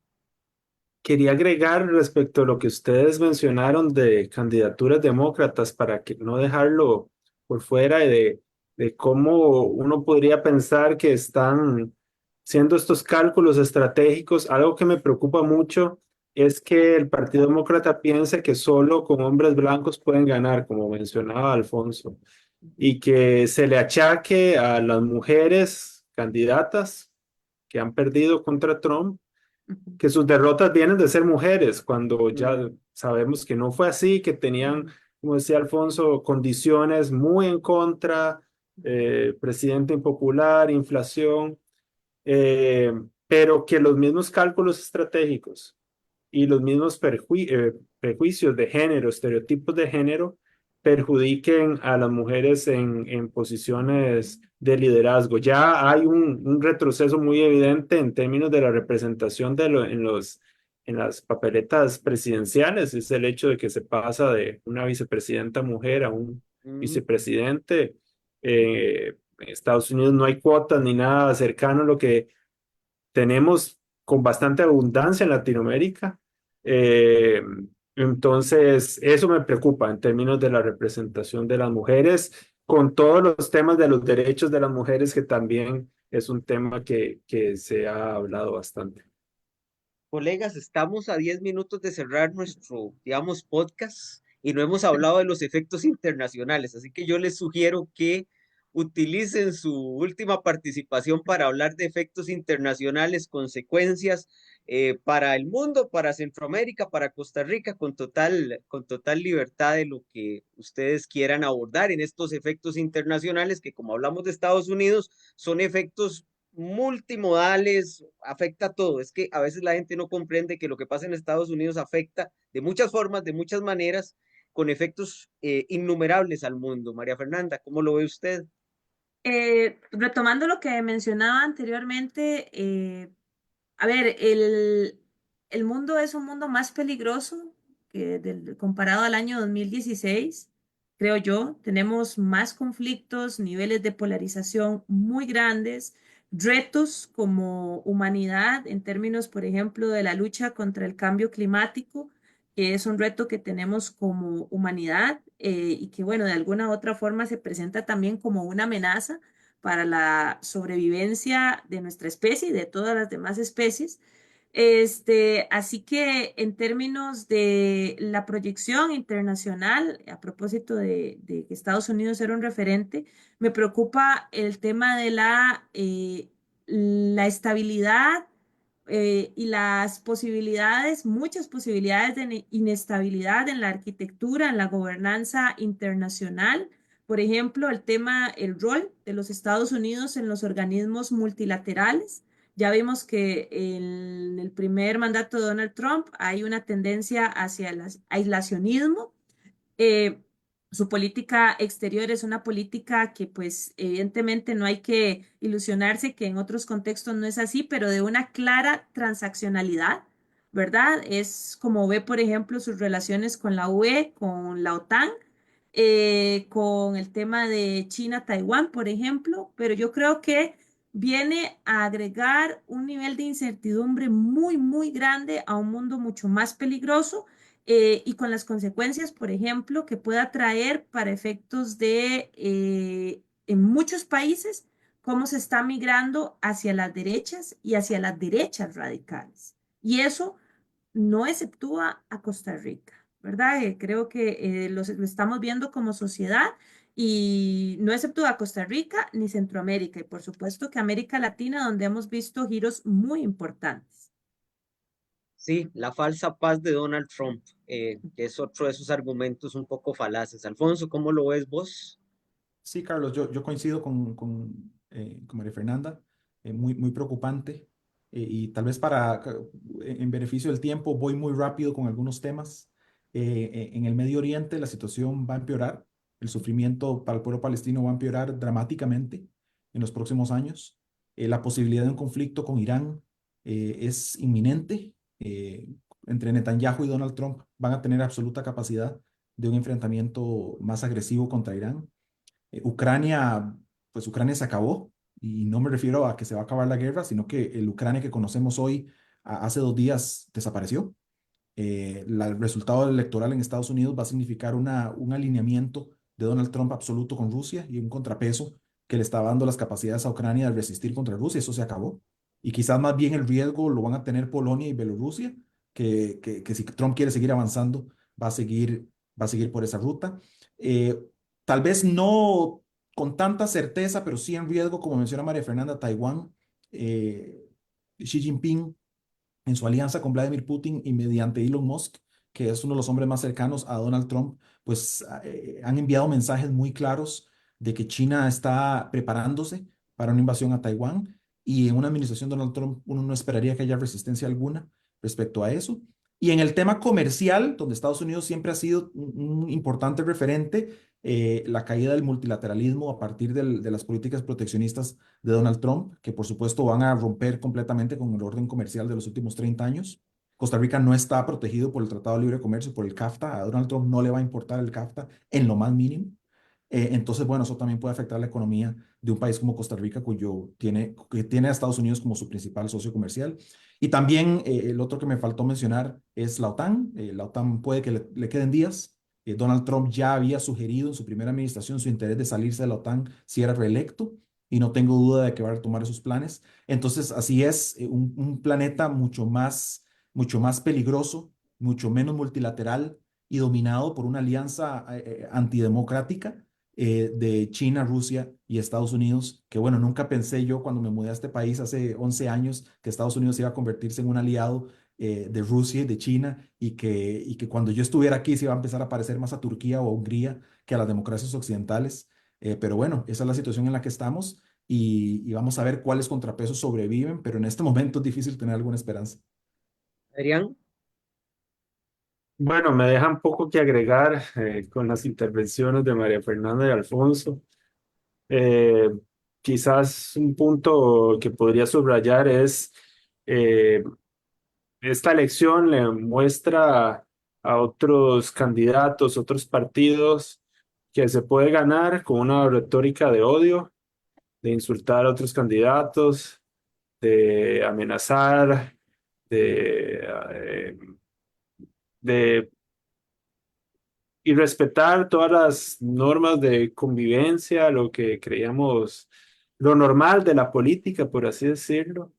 quería agregar respecto a lo que ustedes mencionaron de candidaturas demócratas para que no dejarlo por fuera de cómo uno podría pensar que están siendo estos cálculos estratégicos. Algo que me preocupa mucho es que el Partido Demócrata piense que solo con hombres blancos pueden ganar, como mencionaba Alfonso, y que se le achaque a las mujeres candidatas que han perdido contra Trump Ujú, que sus derrotas vienen de ser mujeres, cuando Mm, ya sabemos que no fue así, que tenían, ujú, como decía Alfonso, condiciones muy en contra, presidente impopular, inflación, eh, pero que los mismos cálculos estratégicos y los mismos prejuicios de género, estereotipos de género, perjudiquen a las mujeres en posiciones de liderazgo. Ya hay un retroceso muy evidente en términos de la representación en las papeletas presidenciales. Es el hecho de que se pasa de una vicepresidenta mujer a un mm, vicepresidente. En Estados Unidos no hay cuotas ni nada cercano a lo que tenemos con bastante abundancia en Latinoamérica. Eh, entonces, eso me preocupa en términos de la representación de las mujeres, con todos los temas de los derechos de las mujeres, que también es un tema que se ha hablado bastante. Colegas, estamos a 10 minutos de cerrar nuestro, digamos, podcast y no hemos hablado de los efectos internacionales, así que yo les sugiero que utilicen su última participación para hablar de efectos internacionales, consecuencias para el mundo, para Centroamérica, para Costa Rica, con total libertad de lo que ustedes quieran abordar en estos efectos internacionales, que como hablamos de Estados Unidos, son efectos multimodales, afecta a todo. Es que a veces la gente no comprende que lo que pasa en Estados Unidos afecta de muchas formas, de muchas maneras, con efectos innumerables al mundo. María Fernanda, ¿cómo lo ve usted? Retomando lo que mencionaba anteriormente, a ver, el mundo es un mundo más peligroso comparado al año 2016, creo yo. Tenemos más conflictos, niveles de polarización muy grandes, retos como humanidad en términos, por ejemplo, de la lucha contra el cambio climático, que es un reto que tenemos como humanidad y que, bueno, de alguna u otra forma se presenta también como una amenaza para la sobrevivencia de nuestra especie y de todas las demás especies. Así que en términos de la proyección internacional, a propósito de que Estados Unidos era un referente, me preocupa el tema de la estabilidad y las posibilidades, muchas posibilidades de inestabilidad en la arquitectura, en la gobernanza internacional. Por ejemplo, el rol de los Estados Unidos en los organismos multilaterales. Ya vimos que en el primer mandato de Donald Trump hay una tendencia hacia el aislacionismo. eh, Su política exterior es una política que pues evidentemente no hay que ilusionarse que en otros contextos no es así, pero de una clara transaccionalidad, ¿verdad? Es como ve, por ejemplo, sus relaciones con la UE, con la OTAN, con el tema de China-Taiwán, por ejemplo, pero yo creo que viene a agregar un nivel de incertidumbre muy, muy grande a un mundo mucho más peligroso y con las consecuencias, por ejemplo, que pueda traer para efectos en muchos países, cómo se está migrando hacia las derechas y hacia las derechas radicales. Y eso no exceptúa a Costa Rica, ¿verdad? Creo que lo estamos viendo como sociedad y no exceptúa a Costa Rica ni Centroamérica, y por supuesto que América Latina, donde hemos visto giros muy importantes. Sí, la falsa paz de Donald Trump, que es otro de esos argumentos un poco falaces. Alfonso, ¿cómo lo ves vos? Sí, Carlos, yo coincido con María Fernanda, muy preocupante. Y tal vez en beneficio del tiempo, voy muy rápido con algunos temas. En el Medio Oriente la situación va a empeorar, el sufrimiento para el pueblo palestino va a empeorar dramáticamente en los próximos años. La posibilidad de un conflicto con Irán es inminente. Entre Netanyahu y Donald Trump van a tener absoluta capacidad de un enfrentamiento más agresivo contra Irán. Ucrania, pues Ucrania se acabó y no me refiero a que se va a acabar la guerra, sino que el Ucrania que conocemos hoy, hace 2 días desapareció. El resultado electoral en Estados Unidos va a significar un alineamiento de Donald Trump absoluto con Rusia y un contrapeso que le está dando las capacidades a Ucrania de resistir contra Rusia. Eso se acabó. Y quizás más bien el riesgo lo van a tener Polonia y Bielorrusia, que si Trump quiere seguir avanzando, va a seguir por esa ruta. Eh, Tal vez no con tanta certeza, pero sí en riesgo, como menciona María Fernanda, Taiwán, eh, Xi Jinping en su alianza con Vladimir Putin y mediante Elon Musk, que es uno de los hombres más cercanos a Donald Trump, pues han enviado mensajes muy claros de que China está preparándose para una invasión a Taiwán y en una administración de Donald Trump uno no esperaría que haya resistencia alguna respecto a eso. Y en el tema comercial, donde Estados Unidos siempre ha sido un importante referente, la caída del multilateralismo a partir de las políticas proteccionistas de Donald Trump, que por supuesto van a romper completamente con el orden comercial de los últimos 30 años. Costa Rica no está protegido por el Tratado de Libre Comercio, por el CAFTA. A Donald Trump no le va a importar el CAFTA en lo más mínimo. Entonces, bueno, eso también puede afectar la economía de un país como Costa Rica, que tiene a Estados Unidos como su principal socio comercial. Y también el otro que me faltó mencionar es la OTAN. La OTAN puede que le queden días. Donald Trump ya había sugerido en su primera administración su interés de salirse de la OTAN si era reelecto y no tengo duda de que va a retomar esos planes. Entonces, así es, un planeta mucho más peligroso, mucho menos multilateral y dominado por una alianza antidemocrática de China, Rusia y Estados Unidos, que bueno, nunca pensé yo cuando me mudé a este país hace 11 años que Estados Unidos iba a convertirse en un aliado de Rusia y de China y que cuando yo estuviera aquí se iba a empezar a parecer más a Turquía o a Hungría que a las democracias occidentales. Pero bueno, esa es la situación en la que estamos y vamos a ver cuáles contrapesos sobreviven, pero en este momento es difícil tener alguna esperanza. Adrián, Bueno, me dejan poco que agregar con las intervenciones de María Fernanda y Alfonso. Eh, Quizás un punto que podría subrayar es eh, esta elección le muestra a otros candidatos, otros partidos, que se puede ganar con una retórica de odio, de insultar a otros candidatos, de amenazar, de, eh, de y respetar todas las normas de convivencia, lo que creíamos lo normal de la política, por así decirlo,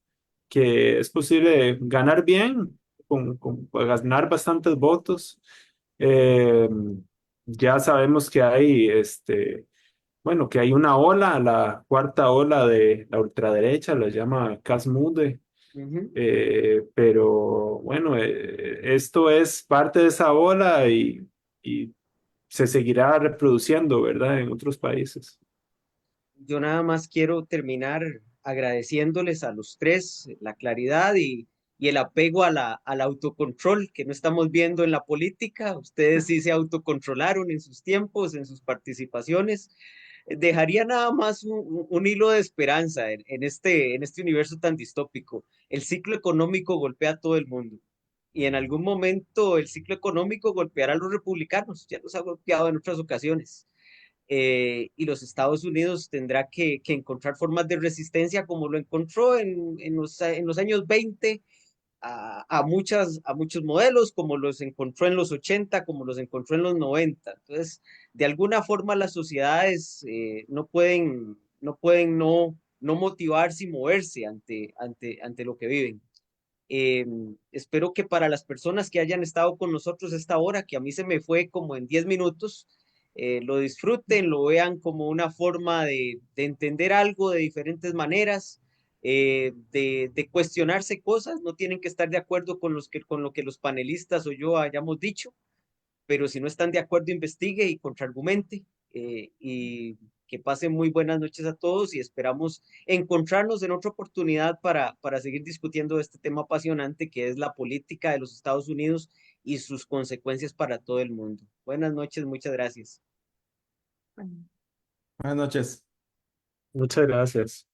que es posible ganar bien, ganar bastantes votos. Eh, ya sabemos que hay, bueno, que hay una ola, la cuarta ola de la ultraderecha, la llama Casmude, Ujú. pero bueno, esto es parte de esa ola y se seguirá reproduciendo, ¿verdad? En otros países. Yo nada más quiero terminar agradeciéndoles a los tres la claridad y el apego a al autocontrol que no estamos viendo en la política. Ustedes sí se autocontrolaron en sus tiempos, en sus participaciones. Dejaría nada más un hilo de esperanza en este universo tan distópico. El ciclo económico golpea a todo el mundo. Y en algún momento el ciclo económico golpeará a los republicanos, ya los ha golpeado en otras ocasiones. Y los Estados Unidos tendrá que encontrar formas de resistencia como lo encontró en los años 20 a muchos modelos, como los encontró en los 80, como los encontró en los 90. Entonces, de alguna forma las sociedades no motivarse y moverse ante lo que viven. Eh, Espero que para las personas que hayan estado con nosotros esta hora, que a mí se me fue como en 10 minutos, lo disfruten, lo vean como una forma de entender algo de diferentes maneras, de cuestionarse cosas. No tienen que estar de acuerdo con lo que los panelistas o yo hayamos dicho, pero si no están de acuerdo, investigue y contraargumente. Y que pasen muy buenas noches a todos y esperamos encontrarnos en otra oportunidad para seguir discutiendo este tema apasionante que es la política de los Estados Unidos y sus consecuencias para todo el mundo. Buenas noches, muchas gracias. Bueno. Buenas noches. Muchas gracias.